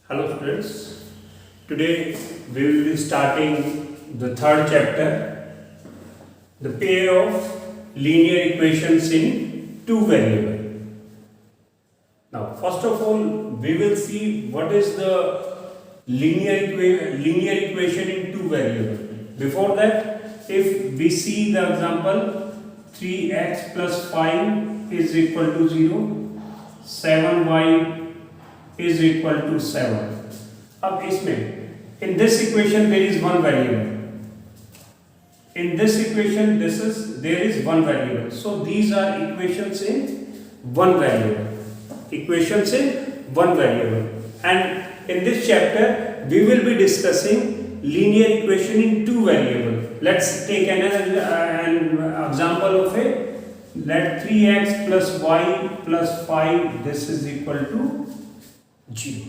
Hello students, today we will be starting the third chapter, the pair of linear equations in two variables. Now first of all we will see what is the linear equation in two variables. Before that, if we see the example 3x plus 5 is equal to 0, 7y is equal to 7. अब इसमें in this equation there is one variable. In this equation there is one variable. So these are equations in one variable. Equations in one variable. And in this chapter we will be discussing linear equation in two variables. Let's take an example of it. Let 3x plus y plus 5 this is equal to 0.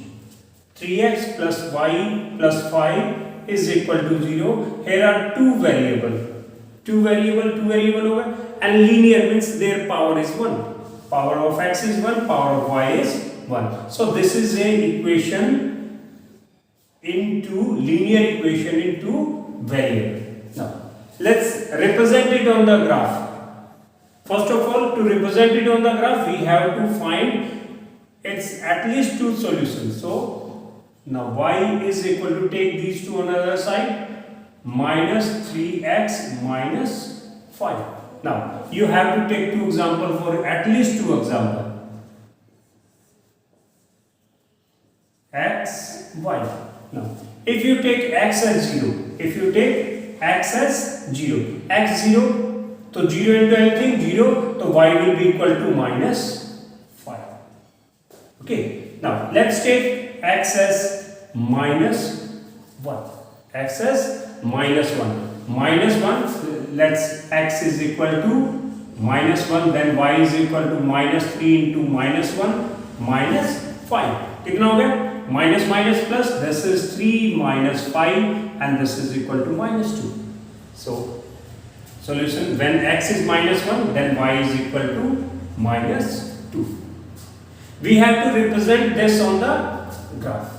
3x plus y plus 5 is equal to 0. Here are two variable. Two variable over, and linear means their power is 1. Power of x is 1, power of y is 1. So this is a equation into linear equation into variable. Now let's represent it on the graph. First of all, to represent it on the graph, we have to find its at least two solutions. So now y is equal to, take these two on the other side, minus 3x minus 5. Now you have to take two examples, for at least two examples. X, y. Now if you take x as 0, x 0, so 0 into anything 0, so y will be equal to minus 5. Okay, now let's take x as minus 1. X as minus 1. Minus 1, let's x is equal to minus 1, then y is equal to minus 3 into minus 1 minus 5. कितना हो गया? Minus minus plus, this is 3 minus 5 and this is equal to minus 2. So solution, when x is minus 1, then y is equal to minus 2. We have to represent this on the graph.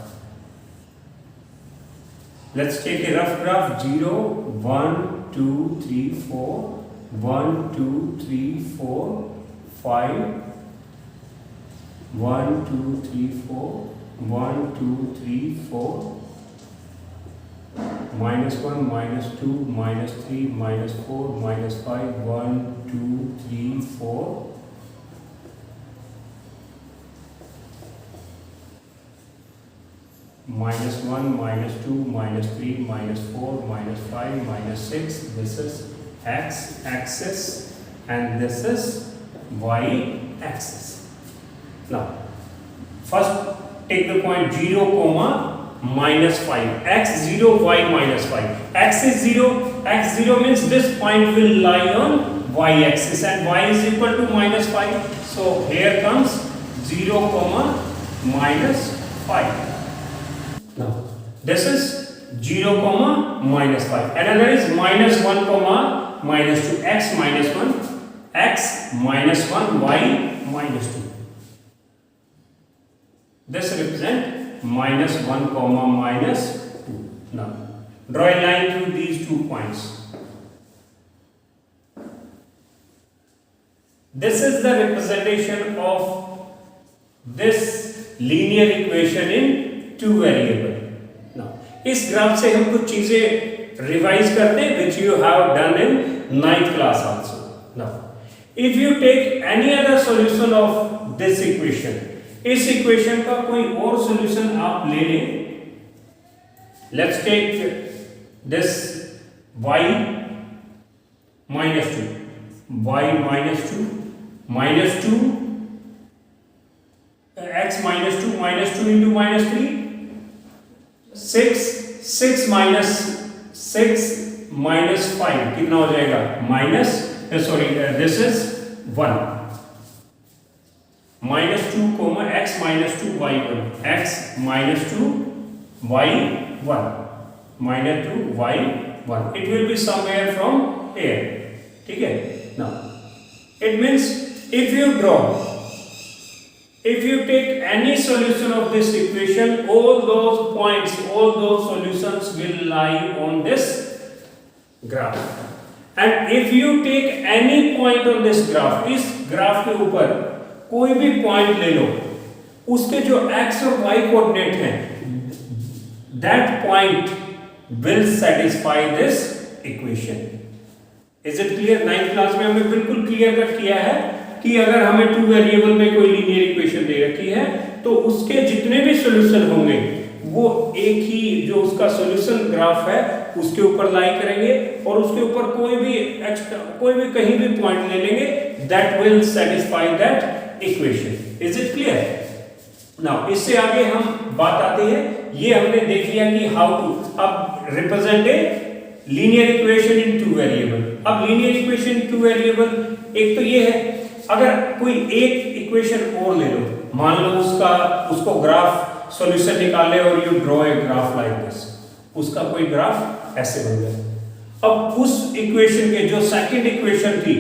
Let's take a rough graph. 0, 1, 2, 3, 4, 1, 2, 3, 4, 5, 1, 2, 3, 4, 1, 2, 3, 4, minus 1, minus 2, minus 3, minus 4, minus 5, 1, 2, 3, 4, minus 1, minus 2, minus 3, minus 4, minus 5, minus 6. This is x axis and this is y axis. Now first take the point 0 comma minus 5, x 0, y minus 5. X is 0, x 0 means this point will lie on y axis and y is equal to minus 5. So here comes 0 comma minus 5. Now this is 0 comma minus 5. Another is minus 1 comma minus 2, x minus 1, x minus 1, y minus 2. This represent minus 1 comma minus 2. Now draw a line through these 2 points. This is the representation of this linear equation in two variable. Now इस graph से हम कुछ चीजें revise करते हैं which you have done in 9th class also. Now if you take any other solution of this equation, इस equation का कोई और सॉल्यूशन आप ले लें. Let's take this y minus 2, y minus 2, minus 2, x minus 2, minus 2 into minus 3, 6 minus 6 minus 5 कितना हो जाएगा? Minus this is 1. minus 2 comma x minus 2 y 1, x minus 2 y 1, minus 2 y 1. It will be somewhere from here. ठीक है? Now it means if you draw if you take any solution of this equation, all those points, all those solutions will lie on this graph. And if you take any point on this graph, इस graph के ऊपर कोई भी point ले लो, उसके जो x और y coordinate हैं, that point will satisfy this equation. Is it clear? 9th class में हमने बिल्कुल क्लियर कट किया है कि अगर हमें टू वेरिएबल में कोई लीनियर इक्वेशन दे रखी है तो उसके जितने भी सॉल्यूशन होंगे वो एक ही जो उसका सॉल्यूशन ग्राफ है उसके ऊपर लाई करेंगे और उसके ऊपर कोई भी कहीं भी पॉइंट ले लेंगे, that will satisfy that equation. Is it clear? Now इससे आगे हम बात आते हैं, ये हमने देख लिया कि हाउ टू अब represent a linear equation in two variable. अब linear equation in two variable एक तो ये है, अगर कोई एक इक्वेशन और ले लो, मान लो उसको ग्राफ सॉल्यूशन निकाले और you draw a graph like this, उसका कोई ग्राफ ऐसे बन गया. अब उस इक्वेशन के जो सेकंड इक्वेशन थी,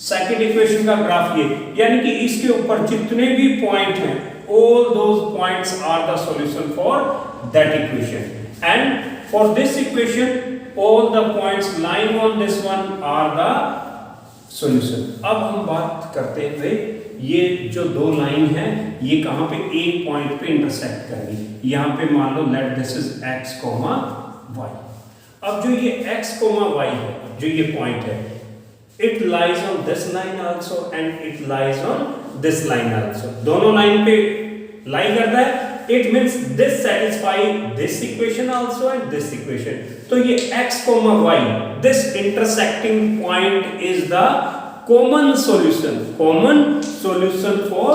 सेकंड इक्वेशन का ग्राफ ये, यानी कि इसके ऊपर जितने भी पॉइंट हैं, all those points are the solution for that equation, and for this equation all the points lying on this one are the solution. अब हम बात करते हुए ये जो दो लाइन है ये कहाँ पे एक पॉइंट पे इंटरसेक्ट करेंगी. यहाँ पे मान लो let this is x, y. अब जो ये x, y है, जो ये पॉइंट है, it lies on this line also and it lies on this line also. दोनों लाइन पे लाई करता है. It means this satisfy this equation also and this equation. तो ये x, y, this intersecting point is the common solution for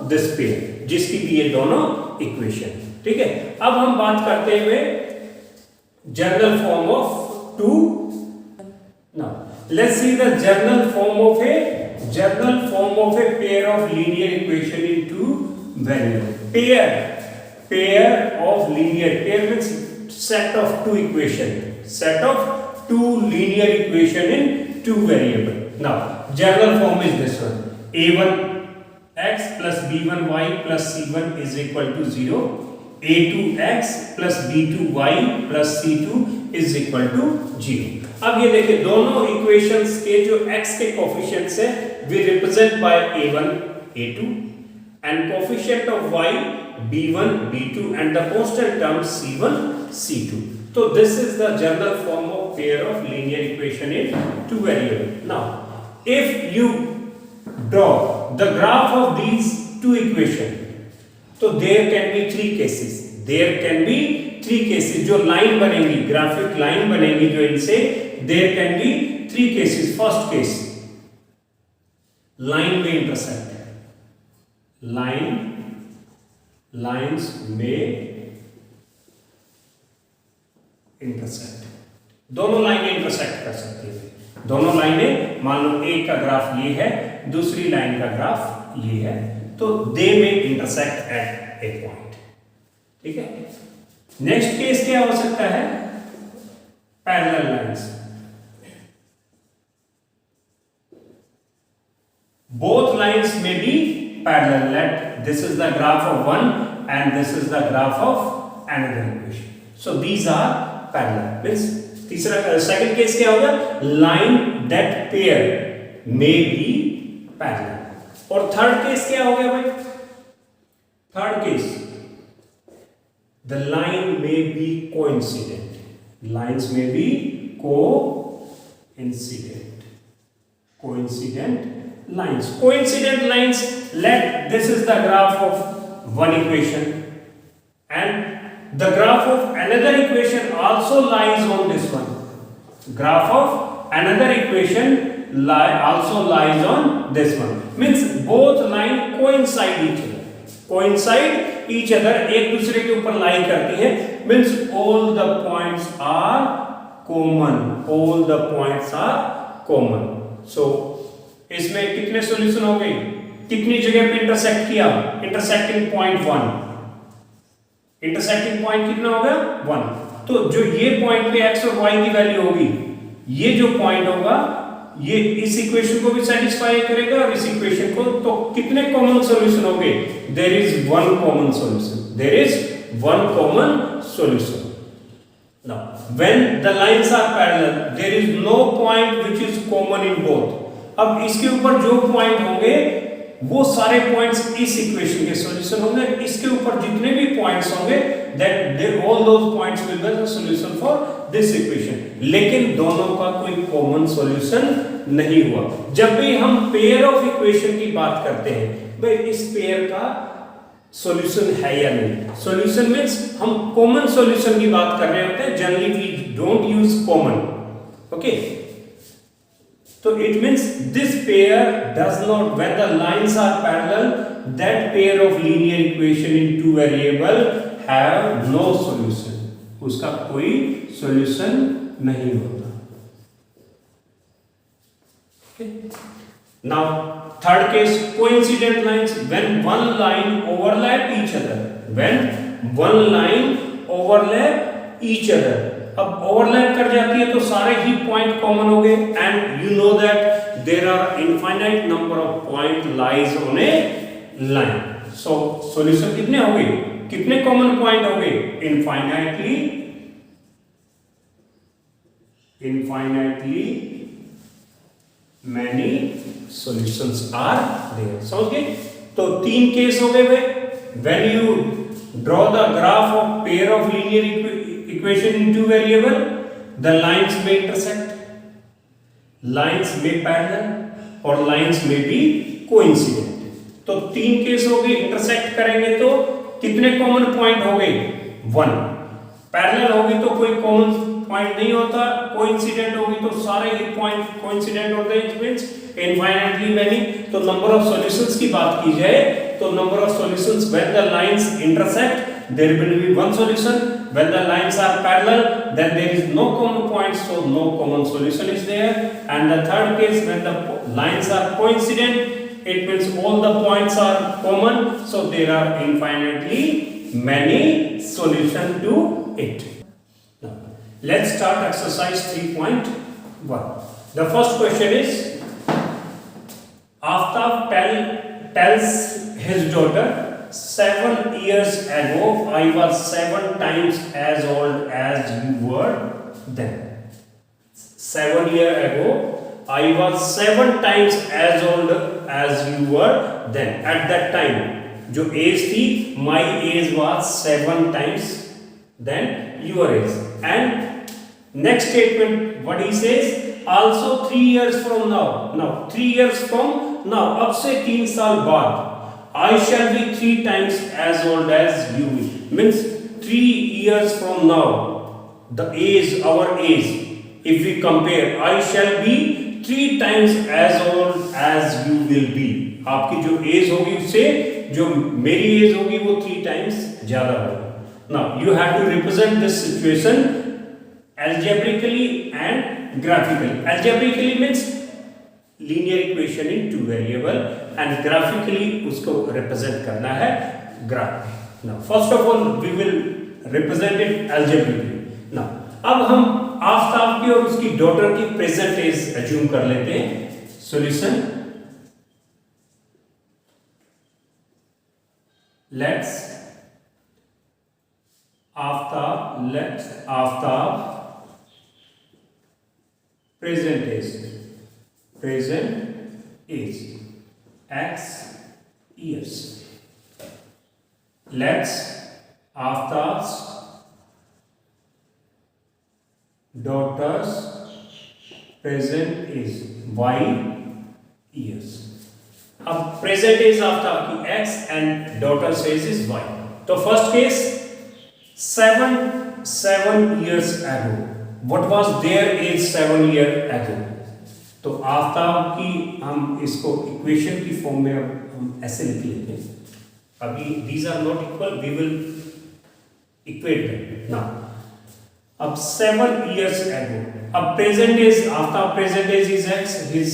this pair, जिसकी भी ये दोनों इक्वेशन. ठीक है, अब हम बात करते हुए general form of two. Now let's see the general form of a pair of linear equation in two variable. Pair of linear, pair means set of two linear equation in two variable. Now general form is this one: a1x plus b1y plus c1 is equal to 0, a2x plus b2y plus c2 is equal to 0. अब ये देखिए दोनों equations के जो x के coefficients है we represent by a1 a2 and coefficient of y b1 b2 and the constant term c1 c2. So this is the general form of pair of linear equation in two variable. Now if you draw the graph of these two equations, so there can be three cases. जो line बनेगी, graphic line बनेगी जो इनसे, there can be three cases. First case, line में intersect है, lines में intersect, दोनों लाइनें इंटरसेक्ट कर सकती है. दोनों लाइनें, मान लो एक का ग्राफ ये है, दूसरी लाइन का ग्राफ ये है, तो दे में इंटरसेक्ट एट ए पॉइंट. ठीक है. नेक्स्ट केस क्या हो सकता है? Parallel lines. Both lines may be parallel. Let this is the graph of one and this is the graph of another equation. So these are parallel. Means तीसरा second case क्या होगा? Line that pair may be parallel. और third case क्या हो गया भाई? Third case, the line may be coincident. Lines may be coincident lines. Let this is the graph of one equation and the graph of another equation also lies on this one. Graph of another equation also lies on this one. Means both line coincide each other, एक दूसरे के ऊपर लाई करती है. Means all the points are common. So इसमें कितने solution हो गए? कितनी जगह पे इंटरसेक्ट किया? Intersecting point 1. इंटरसेक्टिंग पॉइंट कितना होगा? 1. तो जो ये पॉइंट पे x और y की वैल्यू होगी, ये जो पॉइंट होगा ये इस इक्वेशन को भी सेटिस्फाई करेगा और इस इक्वेशन को, तो कितने कॉमन सॉल्यूशन होंगे? There is one common solution, there is one common solution. Now, when the lines are parallel, there is no point which is common in both. अब इसके ऊपर जो पॉइंट होंगे वो सारे पॉइंट्स इस इक्वेशन के सॉल्यूशन होंगे, इसके ऊपर जितने भी पॉइंट्स होंगे that all those points will be the solution for this equation. लेकिन दोनों का कोई कॉमन सॉल्यूशन नहीं हुआ। जब भी हम पेयर ऑफ इक्वेशन की बात करते हैं, भाई इस पेयर का सॉल्यूशन है या नहीं। सॉल्यूशन मींस हम कॉमन सॉल्यूशन की बात कर रहे होते हैं, generally we don't use common, okay. तो it means this pair does not, when the lines are parallel, that pair of linear equation in two variable have no solution, उसका कोई सॉल्यूशन नहीं होता, okay. Now, third case, coincident lines, when one line overlap each other, when one line overlap each other, अब overlap कर जाती है तो सारे ही point common हो गए, and you know that there are infinite number of point lies on a line. So solution कितने हो गए, कितने common point हो गए? infinitely many solutions are there. समझ गए? तो तीन केस हो गए भाई। When you draw the graph of pair of linear equation in two variable, the lines may intersect, lines may parallel, और lines may be coincident. तो तीन केस हो गए, इंटरसेक्ट करेंगे तो कितने कॉमन पॉइंट हो गए? वन। पैरेलल होगी तो कोई कॉमन पॉइंट नहीं होता, कोइंसिडेंट होगी तो सारे ही पॉइंट कोइंसिडेंट होते हैं, इट मींस इनफाइनाइटली मेनी। तो नंबर ऑफ सॉल्यूशंस की बात की जाए तो number of solutions when the lines intersect there will be one solution, when the lines are parallel then there is no common point, so no common solution is there. And the third case, when the lines are coincident, it means all the points are common, so there are infinitely many solution to it. Now let's start exercise 3.1. The first question is, Aftab tells his daughter, 7 years ago I was 7 times as old as you were then. 7 years ago I was 7 times as old as you were then. At that time, जो age थी, my age was 7 times than your age. And next statement, what he says, also 3 years from now. Now 3 years from now, अब से 3 साल बाद, I shall be 3 times as old as you will. Means 3 years from now, the age, our age, if we compare, I shall be 3 times as old as you will be. आपकी जो as होगी उससे जो मेरी as होगी वो 3 times ज्यादा होगी। Now you have to represent this situation algebraically and graphically. Algebraically means linear equation in two variable, and graphically उसको represent करना है graph. Now first of all we will represent it algebraically. Now अब हम आफ्ताब की और उसकी daughter की present as assume कर लेते हैं। Solution, let's Aftab present age x years. Let's Aftab's daughter's present is y years. अब present is आफ्ताब की x and daughter's age is y. तो first case, 7 years ago. What was their age 7 years ago? तो आफ्ताब की हम इसको इक्वेशन की form में अब हम ऐसे लिख लेते हैं। अभी these are not equal, we will equate them now. अब 7 years ago, अब present is, Aftab present age is x, his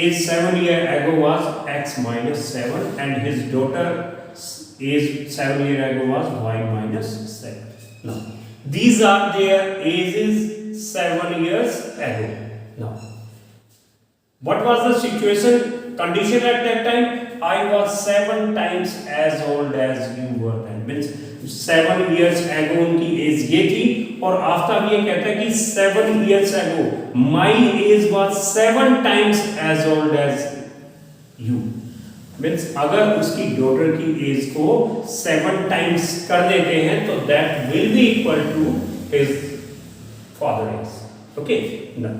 age 7 years ago was x minus 7, and his daughter age 7 years ago was y minus 7. Now these are their ages 7 years ago. Now What was the situation condition at that time? I was 7 times as old as you were then. Means 7 years ago उनकी as ये थी, और after ये कहता है कि 7 years ago my age was 7 times as old as you. Means अगर उसकी डॉटर की एज को 7 टाइम्स कर देते हैं तो that will be equal to his father age. Okay,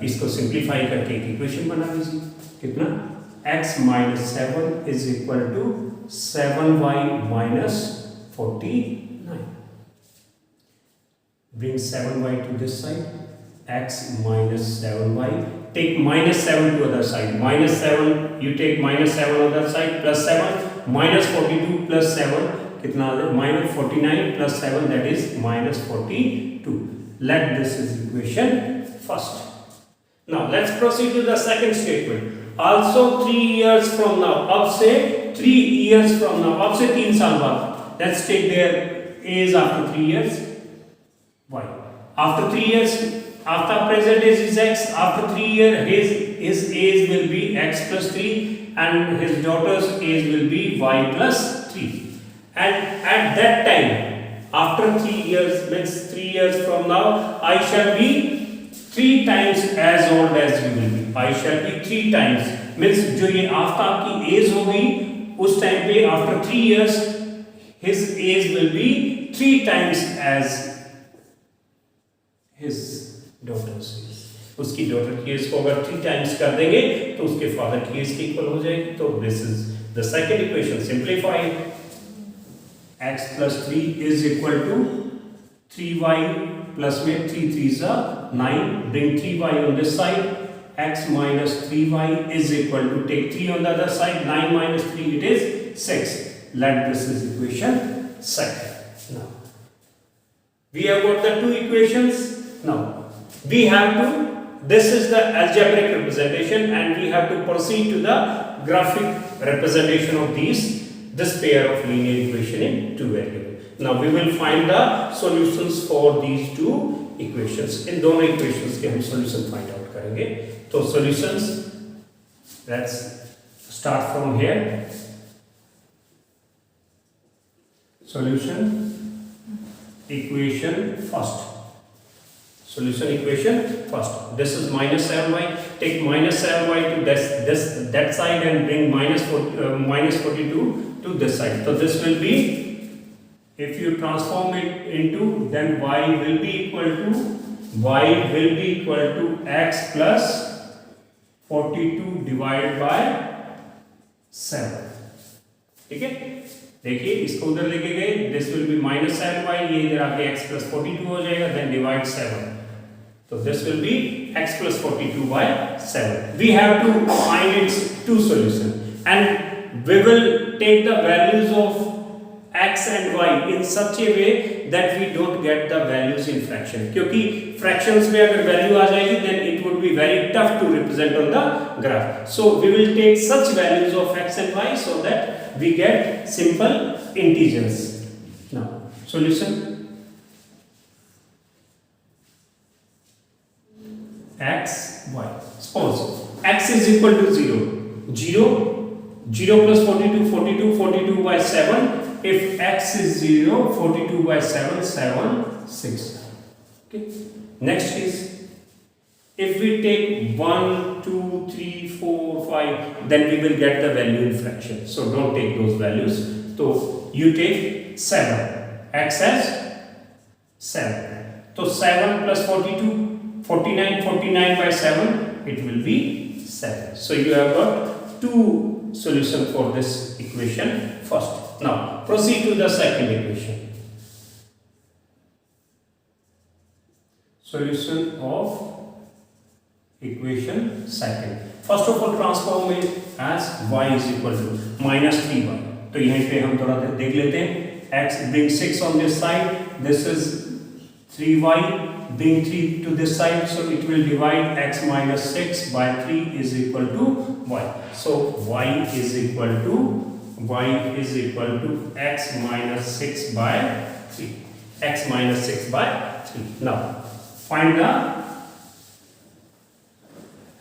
इसको सिंप्लीफाई करके एक इक्वेशन बना लीजिए. कितना? x minus 7 is equal to 7y minus 49. Bring 7y to this side. X minus 7y. Take minus 7 to other side. Minus 7, you take minus 7 other side, plus 7, minus 42 plus 7, कितना? Minus 49 plus 7, that is minus 42. Let this is equation first. Now let's proceed to the second statement. Also 3 years from now, अब से 3 years from now, अब से 3 साल बाद, let's take their age after 3 years. Why? After 3 years, after present age is x, after 3 years his age will be x plus 3 and his daughter's age will be y plus 3. And at that time, after 3 years, means 3 years from now, I shall be 3 times as old as you will be. I shall be 3 times. Means जो ये after आपकी as होगी उस time पे after 3 years his age will be 3 times as his daughter's age. उसकी daughter की as को अगर 3 टाइम्स कर देंगे तो उसके फादर की एज के इक्वल हो जाएगी. तो this is the second equation. Simplify. x plus 3 is equal to 3y plus में 3 3s are 9. Bring 3y on this side. X minus 3y is equal to, take 3 on the other side, 9 minus 3 it is 6. Let this is equation second. Now we have got the two equations. Now we have to, this is the algebraic representation and we have to proceed to the graphic representation of this pair of linear equation in two variables. Now we will find the solutions for these two equations. इन दोनों equations के हम solution find out करेंगे. तो solutions, let's start from here. Solution equation first. Solution equation first. This is minus 7y. Take minus 7y to that side and bring minus 42 to this side. So this will be, if you transform it into, then y will be equal to x plus 42 divided by 7. ठीक है, देखिए इसको उधर लेके गए, this will B minus 7y, ये इधर आके x plus 42 हो जाएगा, देन डिवाइड 7. तो this will be x plus 42 by 7. We have to find its two solutions and we will take the values of x and y in such a way that we don't get the values in fraction. क्योंकि fractions में अगर value आ जाएगी then it would be very tough to represent on the graph. So we will take such values of x and y so that we get simple integers. Now solution. X, y. Suppose x is equal to 0. 0 plus 42, 42 by 7. If x is 0, 42 by 7, 6. Okay. Next is, if we take 1, 2, 3, 4, 5, then we will get the value in fraction. So don't take those values. So you take 7. X as 7. So 7 plus 42, 49 by 7, it will be 7. So you have got two solutions for this equation first. Now proceed to the second equation. Solution of equation second. First of all transform it as y is equal to minus 3y. तो यहीं पे हम थोड़ा देख लेते हैं. X bring 6 on this side. This is 3y. Bring 3 to this side. So it will divide x minus 6 by 3 is equal to y. So y is equal to x minus 6 by 3. X minus 6 by 3. Now find the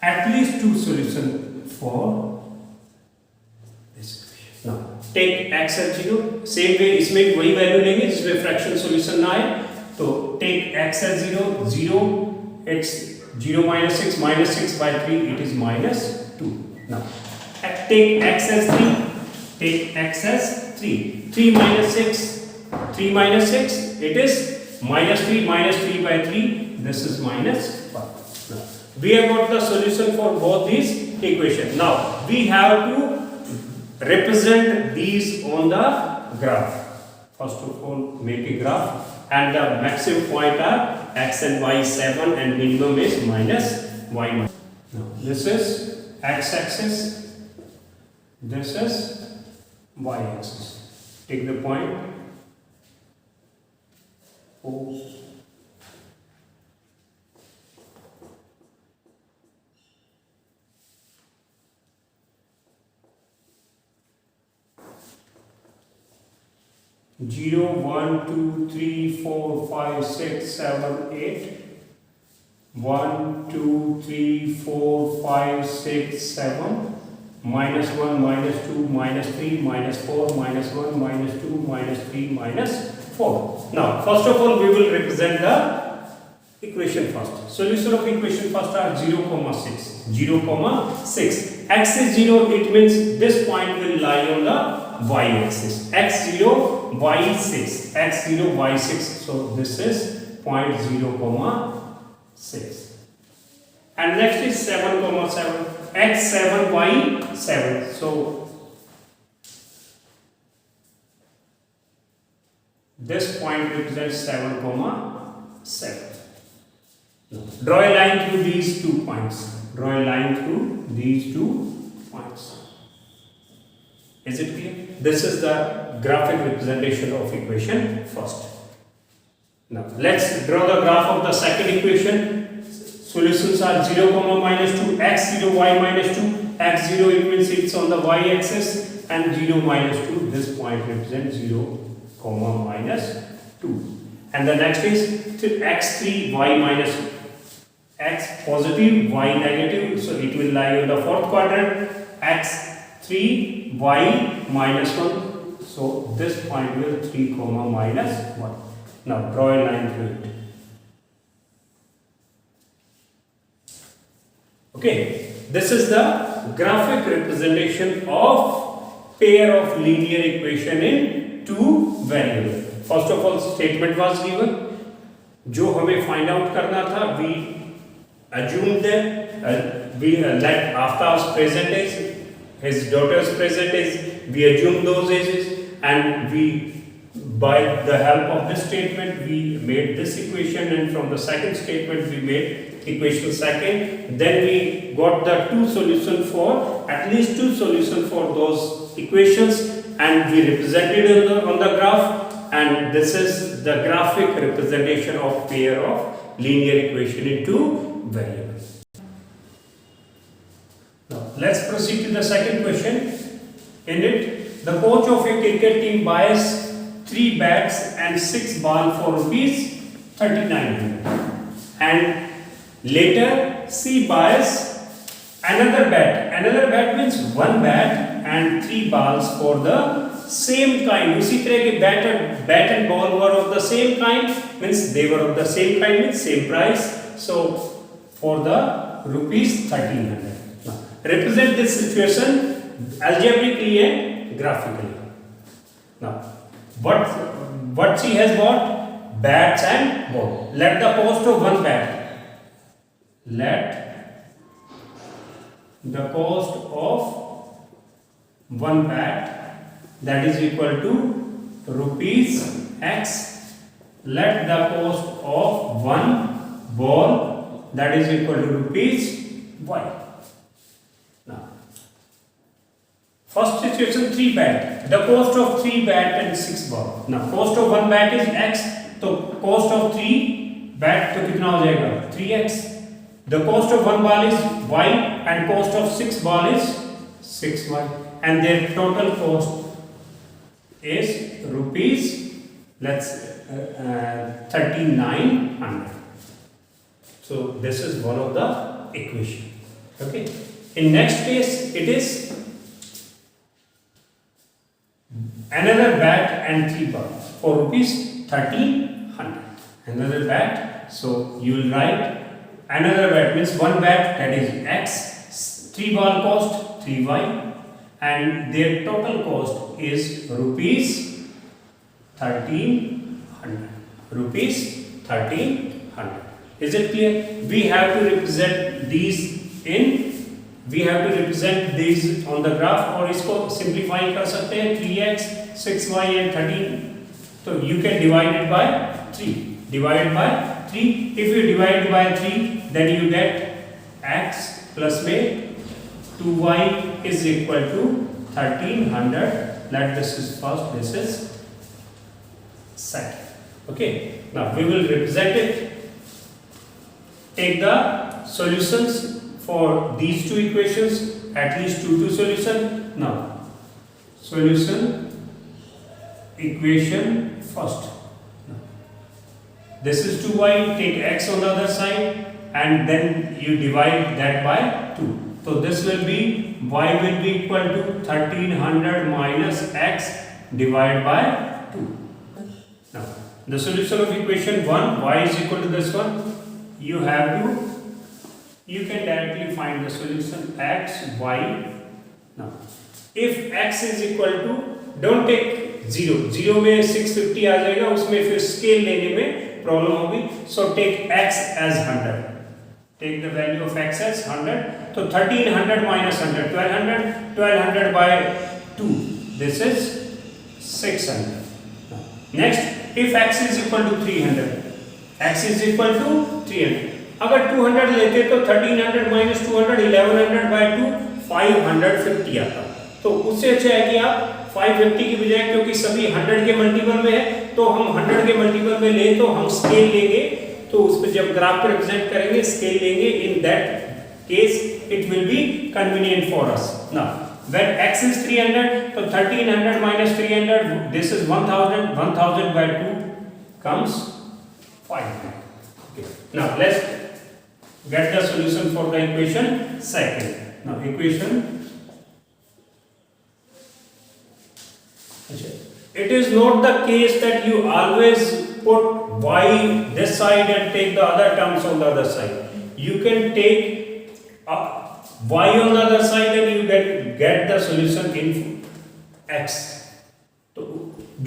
at least two solutions for this equation. Now take x as 0, same way इसमें वही value लेंगे जिसमें fraction solution ना आए, तो take x as 0, 0, it's 0 minus 6 by 3, it is minus 2. Now take x as 3, take x as 3, 3 minus 6, 3 minus 6, it is minus 3 by 3, this is minus 5. Now we have got the solution for both these equations. Now we have to represent these on the graph. First of all, make a graph, and the maximum point are x and y 7 and minimum is minus y. Now this is x axis, this is y axis. Take the point O. Zero, 1, 2, 3, 4, 5, 6, 7, 8. 1, 2, 3, 4, 5, 6, 7. Minus 1, minus 2, minus 3, minus 4, minus 1, minus 2, minus 3, minus 4. Now, first of all, we will represent the equation first. Solution of equation first are 0, 6. 0, 6. X is 0, it means this point will lie on the y-axis. x0, y6. x0, y6. So this is point 0, 6. And next is 7, 7. x7, y7. So this point represents 7, 7. Draw a line through these 2 points. Draw a line through these 2 points. Is it clear? This is the graphic representation of equation first. Now let's draw the graph of the second equation. Solutions are 0, minus 2, x0, y minus 2. x0 it means it's on the y-axis, and 0, minus 2. This point represents 0, minus 2. And the next is x3, y minus x positive, y negative. So it will lie on the fourth quadrant. x3, y minus 1. So this point will 3, minus 1. Now draw a line through it. Okay, this is the graphic representation of pair of linear equation in two variable. First of all, statement was given. जो हमें find out करना था, we assumed that we let Aftab's present age, his daughter's present age, we assume those ages, and we, by the help of this statement, we made this equation, and from the second statement we made equation second. Then we got the two solutions for, at least two solutions for those equations, and we represented on the graph, and this is the graphic representation of pair of linear equation in two variables. Now let's proceed to the second question. In it, the coach of a cricket team buys 3 bats and 6 balls for rupees 3,900, and later she buys another bat. Another bat means 1 bat and 3 balls for the same kind. उसी तरह के bat and ball were of the same kind, means they were of the same kind, means same price. So for the rupees 1,300. Now represent this situation algebraically and graphically. Now what she has bought? Bats and ball. Let the cost of 1 bat. Let the cost of 1 bat, that is equal to rupees x. Let the cost of 1 ball, that is equal to rupees y. Now first situation, 3 bat. The cost of 3 bat and 6 ball. Now cost of 1 bat is x, so cost of 3 bat तो कितना हो जाएगा? 3x. The cost of 1 ball is y, and cost of 6 ball is 6y, and their total cost is rupees, let's 3,900. So this is one of the equation. Okay. In next case, it is another bat and 3 balls for rupees 1300. Another bat, so you will write another bat means one bat, that is X, 3 ball cost 3Y, and their total cost is rupees 1300. Rupees 1300. Is it clear? We have to represent these on the graph, और इसको simplify कर सकते हैं 3x, 6y and 13. तो you can divide it by 3. Divide by 3. If you divide by 3, then you get x plus में 2y is equal to 1300. Let this is first, this is second. Okay. Now we will represent it. Take the solutions for these two equations, at least two solutions. Now, solution equation first. This is 2y, take x on the other side and then you divide that by 2. So this will be, y will be equal to 1300 minus x divided by 2. Now, the solution of equation 1, y is equal to this one. You can directly find the solution x, y. Now, if x is equal to, don't take 0. 0 में 650 आ जाएगा, उसमें फिर scale लेने में problem होगी. So take x as 100. Take the value of x as 100. So 1300 minus 100, 1200. 1200 by 2. This is 600. Next, if x is equal to 300. X is equal to 300. अगर 200 लेते तो 1300 minus 200, 1100 by 2, 550 आता. तो उससे अच्छा है कि आप 550 की बजाय, क्योंकि सभी 100 के मल्टीपल में है, तो हम 100 के मल्टीपल में ले तो हम स्केल लेंगे, तो उस पर जब ग्राफ पे रिप्रेजेंट करेंगे स्केल लेंगे. इन that case it will be convenient for us. Now when x is 300, so 1300 minus 300, this is 1000. 1000 by 2 comes 500. Okay. Now let's get the solution for the equation second. Now equation, it is not the case that you always put y this side and take the other terms on the other side. You can take y on the other side and you get the solution in x. तो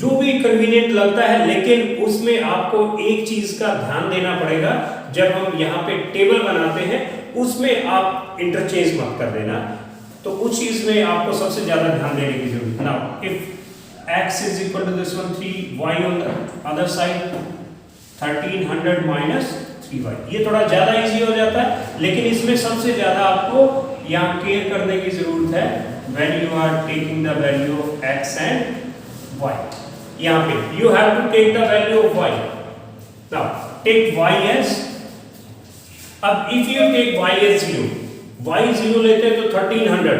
जो भी convenient लगता है, लेकिन उसमें आपको एक चीज का ध्यान देना पड़ेगा. जब हम यहाँ पे टेबल बनाते हैं उसमें आप इंटरचेंज मत कर देना. तो उस चीज में आपको सबसे ज्यादा ध्यान देने की जरूरत है. Now if x is equal to this one, 3y on the other side, 1300 minus 3y. ये थोड़ा ज्यादा इजी हो जाता है, लेकिन इसमें सबसे ज्यादा आपको यहाँ केयर करने की जरूरत है when you are taking the value of x and y. यहाँ पे you have to take the value of y. Now take y as, अब if you take y as 0, y 0 लेते हैं तो 1300,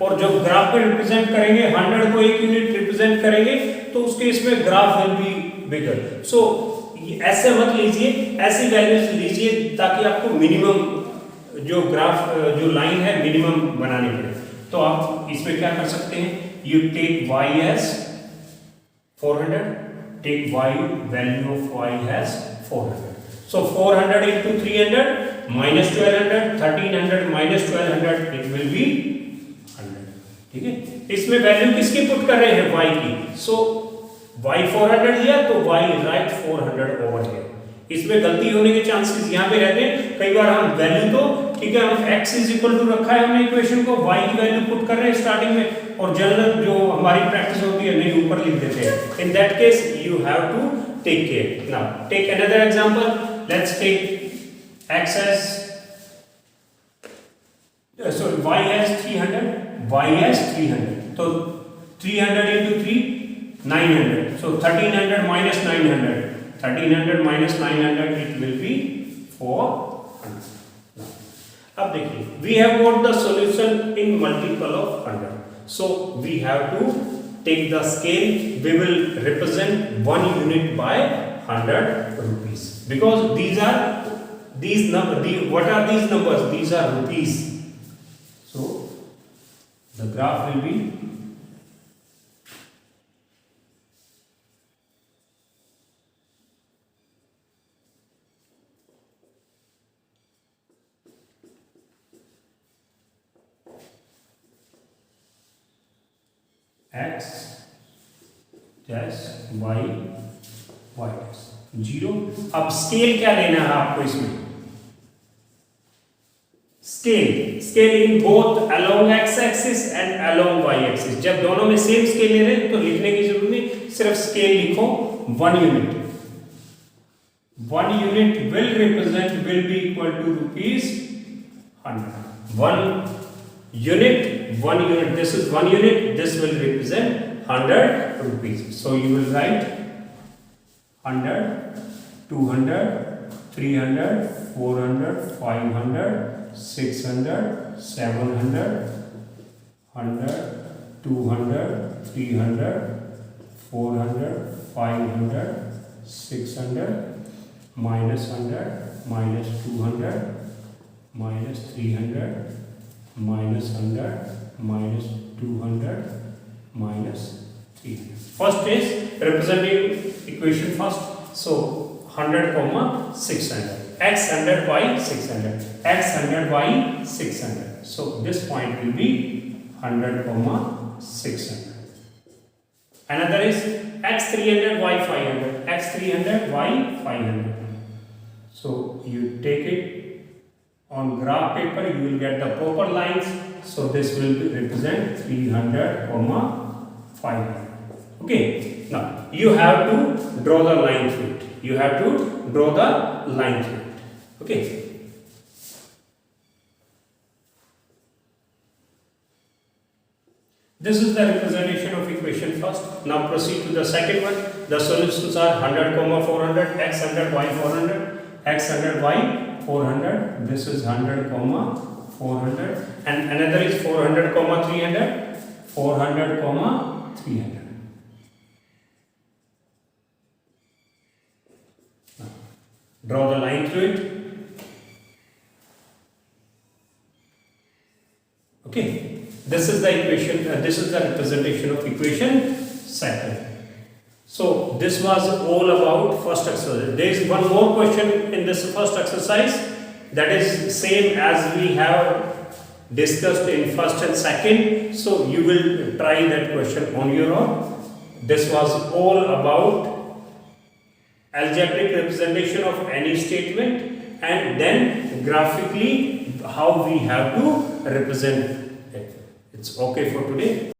और जब ग्राफ पे रिप्रेजेंट करेंगे 100 को एक यूनिट रिप्रेजेंट करेंगे तो उसके इसमें ग्राफ विल बी बिगर. सो ऐसे मत लीजिए, ऐसी वैल्यूज लीजिए ताकि आपको मिनिमम जो ग्राफ जो लाइन है मिनिमम बनानी पड़े. तो आप इसमें क्या कर सकते हैं, you take y as 400, take y value of y as 400. So 400 into 300 minus 1200, 1300 minus 1200, it will be 100. ठीक है, इसमें वैल्यू किसकी पुट कर रहे हैं, y की. सो y 400 दिया तो y राइट 400 ओवर है. इसमें गलती होने के चांसेस यहाँ पे रहते हैं. कई बार हम वैल्यू तो ठीक है, हम x इज इक्वल टू रखा है हमने इक्वेशन को, y की वैल्यू पुट कर रहे हैं स्टार्टिंग में, और जनरल जो हमारी प्रैक्टिस होती है नहीं ऊपर लिख देते हैं. In that case you have to take care. Now take another example. Let's take x as y as 300, y as 300. तो 300 into 3, 900. So 1300 minus 900, 1300 minus 900, it will be 400. अब देखिए, we have got the solution in multiple of 100. So we have to take the scale. We will represent one unit by 100 rupees, because what are these numbers? These are rupees. So the graph will be x dash y y dash 0. अब scale क्या लेना है आपको इसमें? Scale in both along x axis and along y axis. जब दोनों में same scale ले रहे हैं तो लिखने की जरूरत नहीं, सिर्फ स्केल लिखो. 1 unit will be equal to rupees 100. 1 unit, this is 1 unit, this will represent 100 rupees. So you will write 100, 200, 300, 400, 500, 600, 700, 100, 200, 300, 400, 500, 600, minus 100, minus 200, minus 300, minus 100, minus 200, minus 300. First is representing equation first. So 100 comma 600. X 100 y 600. X 100 y 600. So this point will be 100 comma 600. Another is x 300 y 500. X 300 y 500. So you take it on graph paper, you will get the proper lines. So this will represent 300 comma 500. Okay. Now you have to draw the line through it. You have to draw the line through it. Okay. This is the representation of equation first. Now proceed to the second one. The solutions are 100 comma 400, x 100 y 400, x 100 y 400. This is 100 comma 400, and another is 400 comma 300, 400 comma 300. Now, draw the line through it. Okay. This is the equation, this is the representation of equation second. So this was all about first exercise. There is one more question in this first exercise that is same as we have discussed in first and second. So you will try that question on your own. This was all about algebraic representation of any statement and then graphically how we have to represent it. It's okay for today.